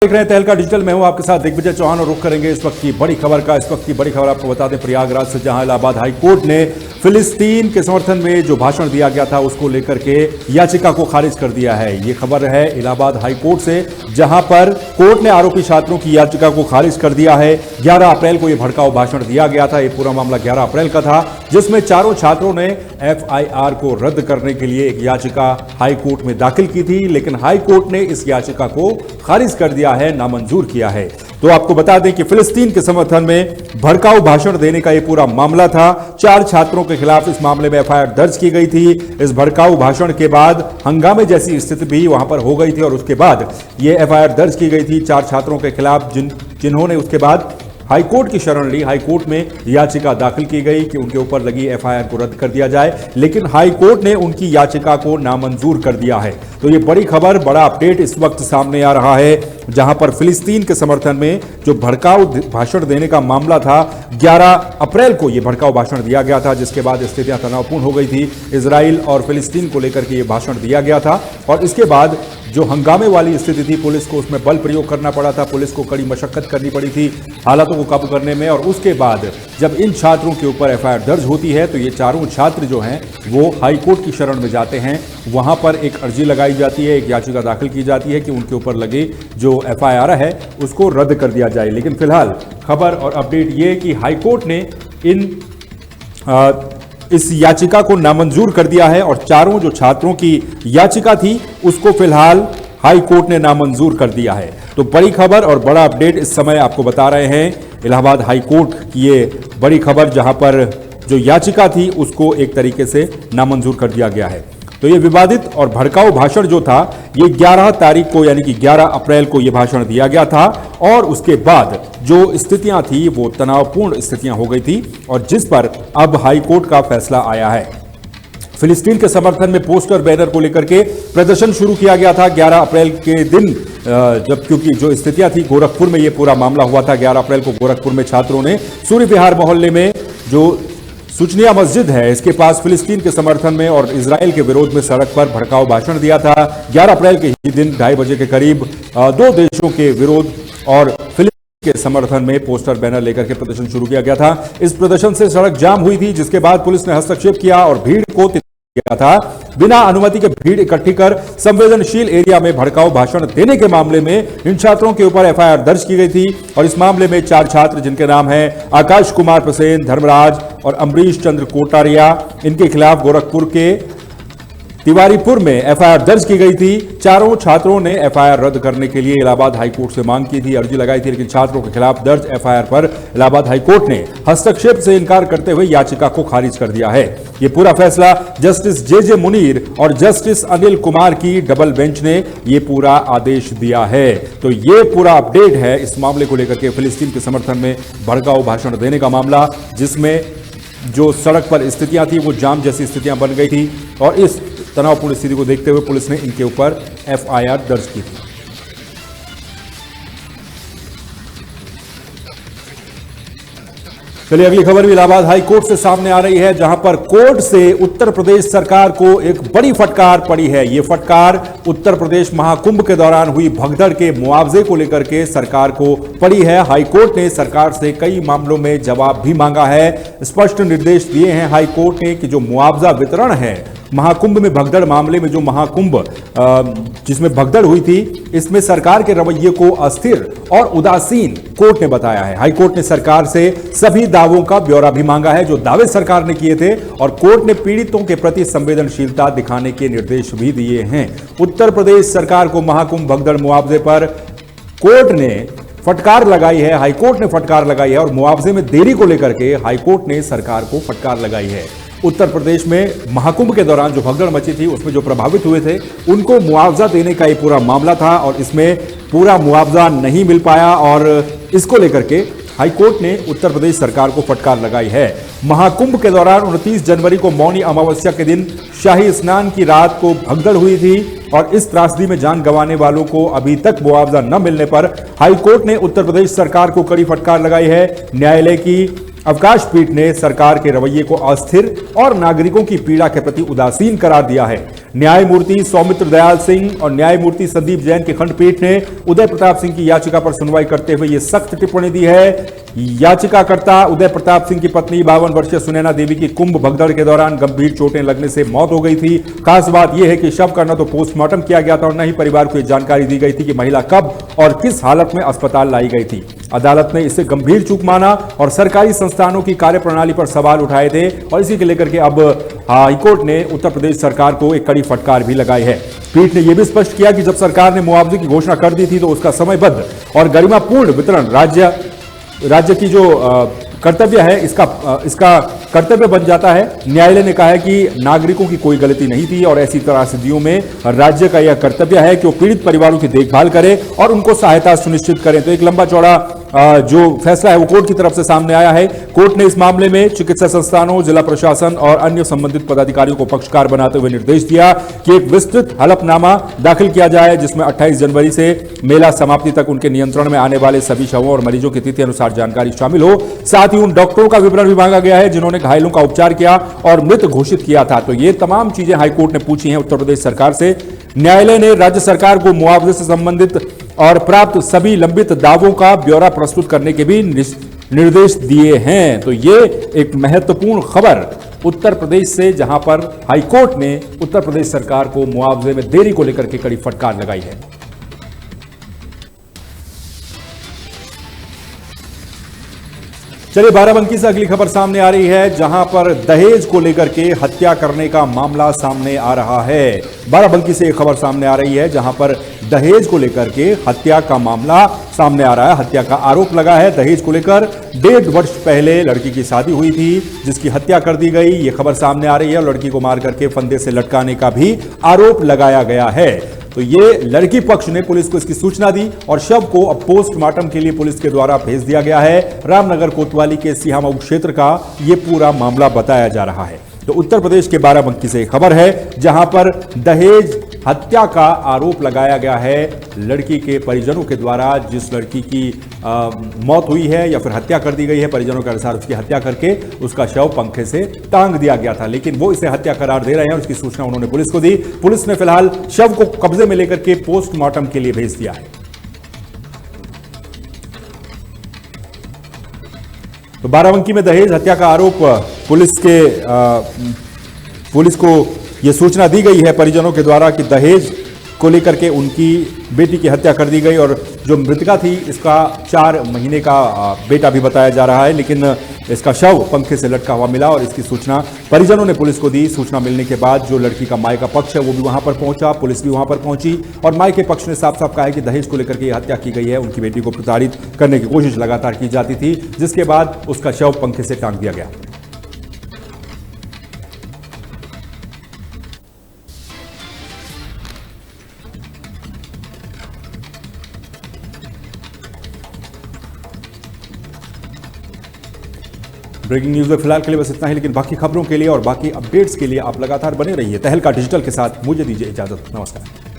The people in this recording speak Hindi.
देख रहे हैं तहलका डिजिटल। मैं हूं आपके साथ दिग्विजय चौहान और रुख करेंगे इस वक्त की बड़ी खबर का। इस वक्त की बड़ी खबर आपको बता दें प्रयागराज से, जहां इलाहाबाद हाई कोर्ट ने फिलिस्तीन के समर्थन में जो भाषण दिया गया था उसको लेकर के याचिका को खारिज कर दिया है। ये खबर है इलाहाबाद हाई कोर्ट से, जहां पर कोर्ट ने आरोपी छात्रों की याचिका को खारिज कर दिया है। 11 अप्रैल को यह भड़काऊ भाषण दिया गया था। यह पूरा मामला 11 अप्रैल का था, जिसमें चारों छात्रों ने FIR को रद्द करने के लिए एक याचिका हाई कोर्ट में दाखिल की थी, लेकिन हाई कोर्ट ने इस याचिका को खारिज कर दिया है, नामंजूर किया है। तो आपको बता दें कि फिलिस्तीन के समर्थन में भड़काऊ भाषण देने का यह पूरा मामला था। 4 छात्रों के खिलाफ इस मामले में FIR दर्ज की गई थी। इस भड़काऊ भाषण के बाद हंगामे जैसी स्थिति भी वहां पर हो गई थी और उसके बाद यह FIR दर्ज की गई थी 4 छात्रों के खिलाफ, जिन्होंने उसके बाद हाईकोर्ट की शरण ली। हाईकोर्ट में याचिका दाखिल की गई कि उनके ऊपर लगी FIR को रद्द कर दिया जाए, लेकिन हाईकोर्ट ने उनकी याचिका को नामंजूर कर दिया है। तो ये बड़ी खबर, बड़ा अपडेट इस वक्त सामने आ रहा है, जहां पर फिलिस्तीन के समर्थन में जो भड़काऊ भाषण देने का मामला था, 11 अप्रैल को यह भड़काऊ भाषण दिया गया था, जिसके बाद स्थितियां तनावपूर्ण हो गई थी। इजराइल और फिलिस्तीन को लेकर के यह भाषण दिया गया था और इसके बाद जो हंगामे वाली स्थिति थी, पुलिस को उसमें बल प्रयोग करना पड़ा था, पुलिस को कड़ी मशक्कत करनी पड़ी थी हालातों को काबू करने में। और उसके बाद जब इन छात्रों के ऊपर FIR दर्ज होती है तो ये चारों छात्र जो हैं वो हाईकोर्ट की शरण में जाते हैं। वहां पर एक अर्जी लगाई जाती है, एक याचिका दाखिल की जाती है कि उनके ऊपर लगे जो FIR है उसको रद्द कर दिया जाए। लेकिन फिलहाल खबर और अपडेट ये कि हाईकोर्ट ने इस याचिका को नामंजूर कर दिया है और चारों जो छात्रों की याचिका थी उसको फिलहाल हाई कोर्ट ने नामंजूर कर दिया है। तो बड़ी खबर और बड़ा अपडेट इस समय आपको बता रहे हैं इलाहाबाद हाई कोर्ट की ये बड़ी खबर, जहां पर जो याचिका थी उसको एक तरीके से नामंजूर कर दिया गया है। तो ये विवादित और भड़काऊ भाषण जो था, ये 11 तारीख को यानी कि 11 अप्रैल को यह भाषण दिया गया था और उसके बाद जो स्थितियां थी वो तनावपूर्ण स्थितियां हो गई थी और जिस पर अब हाईकोर्ट का फैसला आया है। फिलिस्तीन के समर्थन में पोस्टर बैनर को लेकर के प्रदर्शन शुरू किया गया था 11 अप्रैल के दिन, जब क्योंकि जो स्थितियां थी गोरखपुर में, ये पूरा मामला हुआ था 11 अप्रैल को गोरखपुर में छात्रों ने सूर्य विहार मोहल्ले में जो सुचनिया मस्जिद है इसके पास फिलिस्तीन के समर्थन में और इजराइल के विरोध में सड़क पर भड़काऊ भाषण दिया था। 11 अप्रैल के ही दिन 2:30 बजे के करीब 2 देशों के विरोध और फिलिस्तीन के समर्थन में पोस्टर बैनर लेकर के प्रदर्शन शुरू किया गया था। इस प्रदर्शन से सड़क जाम हुई थी, जिसके बाद पुलिस ने हस्तक्षेप किया और भीड़ को किया था। बिना अनुमति के भीड़ इकट्ठी कर संवेदनशील एरिया में भड़काऊ भाषण देने के मामले में इन छात्रों के ऊपर FIR दर्ज की गई थी और इस मामले में 4 छात्र जिनके नाम हैं आकाश कुमार प्रसेन, धर्मराज और अमरीश चंद्र कोटारिया, इनके खिलाफ गोरखपुर के तिवारीपुर में FIR दर्ज की गई थी। चारों छात्रों ने FIR रद्द करने के लिए इलाहाबाद हाईकोर्ट से मांग की थी, अर्जी लगाई थी, लेकिन छात्रों के खिलाफ दर्ज FIR पर इलाहाबाद हाईकोर्ट ने हस्तक्षेप से इनकार करते हुए याचिका को खारिज कर दिया है। ये पूरा फैसला जस्टिस JJ मुनीर और जस्टिस अनिल कुमार की डबल बेंच ने ये पूरा आदेश दिया है। तो ये पूरा अपडेट है इस मामले को लेकर के, फिलिस्तीन के समर्थन में भड़काऊ भाषण देने का मामला, जिसमें जो सड़क पर स्थितियां थी वो जाम जैसी स्थितियां बन गई थी और इस तनावपूर्ण स्थिति को देखते हुए पुलिस ने इनके ऊपर FIR दर्ज की थी। चलिए अगली खबर भी इलाहाबाद हाई कोर्ट से सामने आ रही है, जहां पर कोर्ट से उत्तर प्रदेश सरकार को एक बड़ी फटकार पड़ी है। यह फटकार उत्तर प्रदेश महाकुंभ के दौरान हुई भगदड़ के मुआवजे को लेकर के सरकार को पड़ी है। हाई कोर्ट ने सरकार से कई मामलों में जवाब भी मांगा है। स्पष्ट निर्देश दिए हैं हाई कोर्ट ने कि जो मुआवजा वितरण है महाकुंभ में भगदड़ मामले में, जो महाकुंभ जिसमें भगदड़ हुई थी, इसमें सरकार के रवैये को अस्थिर और उदासीन कोर्ट ने बताया है। हाईकोर्ट ने सरकार से सभी दावों का ब्यौरा भी मांगा है जो दावे सरकार ने किए थे और कोर्ट ने पीड़ितों के प्रति संवेदनशीलता दिखाने के निर्देश भी दिए हैं। उत्तर प्रदेश सरकार को महाकुंभ भगदड़ मुआवजे पर कोर्ट ने फटकार लगाई है, हाईकोर्ट ने फटकार लगाई है और मुआवजे में देरी को लेकर के हाईकोर्ट ने सरकार को फटकार लगाई है। उत्तर प्रदेश में महाकुंभ के दौरान जो भगदड़ मची थी उसमें जो प्रभावित हुए थे उनको मुआवजा देने का ये पूरा मामला था और इसमें पूरा मुआवजा नहीं मिल पाया और इसको लेकर के हाईकोर्ट ने उत्तर प्रदेश सरकार को फटकार लगाई है। महाकुंभ के दौरान 29 जनवरी को मौनी अमावस्या के दिन शाही स्नान की रात को भगदड़ हुई थी और इस त्रासदी में जान गंवाने वालों को अभी तक मुआवजा न मिलने पर हाईकोर्ट ने उत्तर प्रदेश सरकार को कड़ी फटकार लगाई है। न्यायालय की अवकाश पीठ ने सरकार के रवैये को अस्थिर और नागरिकों की पीड़ा के प्रति उदासीन करार दिया है। न्यायमूर्ति सौमित्र दयाल सिंह और न्यायमूर्ति संदीप जैन की खंडपीठ ने उदय प्रताप सिंह की याचिका पर सुनवाई करते हुए यह सख्त टिप्पणी दी है। याचिकाकर्ता उदय प्रताप सिंह की पत्नी 52 वर्षीय सुनैना देवी की कुंभ भगदड़ के दौरान गंभीर चोटें लगने से मौत हो गई थी। खास बात यह है कि शव का न तो पोस्टमार्टम किया गया था और न ही परिवार को यह जानकारी दी गई थी कि महिला कब और किस हालत में अस्पताल लाई गई थी। अदालत ने इसे गंभीर चूक माना और सरकारी संस्थानों की कार्यप्रणाली पर सवाल उठाए थे और इसी के लेकर के अब हाईकोर्ट ने उत्तर प्रदेश सरकार को एक कड़ी फटकार भी लगाई है। पीठ ने यह भी स्पष्ट किया कि जब सरकार ने मुआवजे की घोषणा कर दी थी तो उसका समयबद्ध और गरिमापूर्ण वितरण राज्य की जो कर्तव्य है इसका कर्तव्य बन जाता है। न्यायालय ने कहा है कि नागरिकों की कोई गलती नहीं थी और ऐसी त्रासदियों में राज्य का यह कर्तव्य है कि वो पीड़ित परिवारों की देखभाल करे और उनको सहायता सुनिश्चित करें। तो एक लंबा चौड़ा जो फैसला है वो कोर्ट की तरफ से सामने आया है। कोर्ट ने इस मामले में चिकित्सा संस्थानों, जिला प्रशासन और अन्य संबंधित पदाधिकारियों को पक्षकार बनाते हुए निर्देश दिया कि एक विस्तृत हलफनामा दाखिल किया जाए जिसमें 28 जनवरी से मेला समाप्ति तक उनके नियंत्रण में आने वाले सभी शवों और मरीजों की तिथि अनुसार जानकारी शामिल हो। साथ ही उन डॉक्टरों का विवरण भी मांगा गया है जिन्होंने घायलों का उपचार किया और मृत घोषित किया था। तो ये तमाम चीजें हाईकोर्ट ने पूछी हैं उत्तर प्रदेश सरकार से। न्यायालय ने राज्य सरकार को मुआवजे से संबंधित और प्राप्त सभी लंबित दावों का ब्यौरा प्रस्तुत करने के भी निर्देश दिए हैं। तो ये एक महत्वपूर्ण खबर उत्तर प्रदेश से, जहां पर हाईकोर्ट ने उत्तर प्रदेश सरकार को मुआवजे में देरी को लेकर के कड़ी फटकार लगाई है। चलिए बाराबंकी से अगली खबर सामने आ रही है, जहां पर दहेज को लेकर के हत्या करने का मामला सामने आ रहा है। बाराबंकी से एक खबर सामने आ रही है जहां पर दहेज को लेकर के हत्या का मामला सामने आ रहा है। हत्या का आरोप लगा है। दहेज को लेकर 1.5 वर्ष पहले लड़की की शादी हुई थी जिसकी हत्या कर दी गई। यह खबर सामने आ रही है। लड़की को मार करके फंदे से लटकाने का भी आरोप लगाया गया है। तो ये लड़की पक्ष ने पुलिस को इसकी सूचना दी और शव को अब पोस्टमार्टम के लिए पुलिस के द्वारा भेज दिया गया है। रामनगर कोतवाली के सिहामऊ क्षेत्र का यह पूरा मामला बताया जा रहा है। तो उत्तर प्रदेश के बाराबंकी से खबर है जहां पर दहेज हत्या का आरोप लगाया गया है लड़की के परिजनों के द्वारा। जिस लड़की की मौत हुई है या फिर हत्या कर दी गई है, परिजनों के अनुसार उसकी हत्या करके उसका शव पंखे से टांग दिया गया था, लेकिन वो इसे हत्या करार दे रहे हैं और उसकी सूचना उन्होंने पुलिस को दी। पुलिस ने फिलहाल शव को कब्जे में लेकर के पोस्टमार्टम के लिए भेज दिया है। तो बाराबंकी में दहेज हत्या का आरोप पुलिस को यह सूचना दी गई है परिजनों के द्वारा कि दहेज को लेकर के उनकी बेटी की हत्या कर दी गई और जो मृतका थी इसका 4 महीने का बेटा भी बताया जा रहा है, लेकिन इसका शव पंखे से लटका हुआ मिला और इसकी सूचना परिजनों ने पुलिस को दी। सूचना मिलने के बाद जो लड़की का माय का पक्ष है वो भी वहां पर पहुंचा, पुलिस भी वहां पर पहुंची और माय के पक्ष ने साफ साफ कहा है कि दहेज को लेकर के हत्या की गई है। उनकी बेटी को प्रताड़ित करने की कोशिश लगातार की जाती थी, जिसके बाद उसका शव पंखे से टांग दिया गया। ब्रेकिंग न्यूज में फिलहाल के लिए बस इतना ही, लेकिन बाकी खबरों के लिए और बाकी अपडेट्स के लिए आप लगातार बने रहिए तहलका डिजिटल के साथ। मुझे दीजिए इजाजत, नमस्कार।